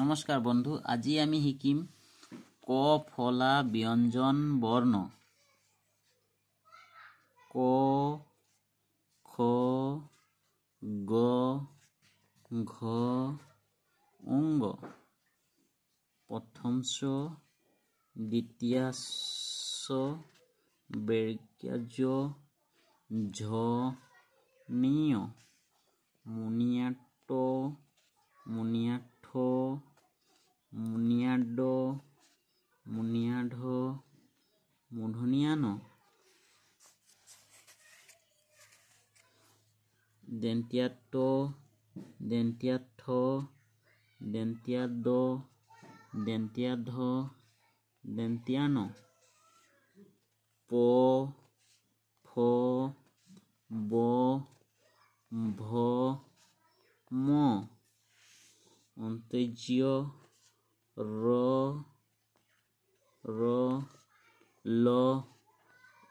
নমস্কাৰ বন্ধু, আজি আমি শিকিম ক ফলা ব্যঞ্জন বৰ্ণ। ক, খ, গ, ঘ, ঙ। প্ৰথম চ, দ্বিতীয় ছ, বৰ্গীয় ঝ, ঞ, মুনিয়া ট, মুনিয়া ঠ, মুনিয়া ড, মুনিয়া ঢ, মূৰ্ধন্য ণ। দন্ত্য ত, দন্ত্য থ, দন্ত্য দ, দন্ত্য ধ, দন্ত্য ন। প, ফ, ব, ভ, ম। অন্তৰ্জ্য ৰ, ল,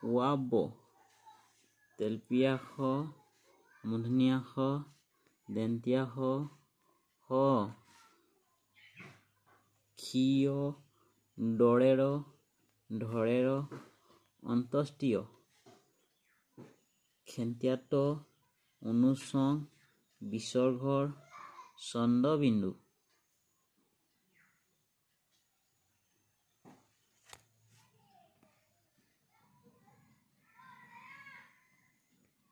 ৱ। তেলপীয়া শ, মূৰ্ধন্য ষ, দন্ত্য স, হ। ক্ষীয় ডৰেৰ, ঢৰেৰ, অন্ত্যেষ্টিয়। খেন্ত্য ট, অনুস্বৰ, বিসৰ্গৰ, চন্দ্ৰবিন্দু।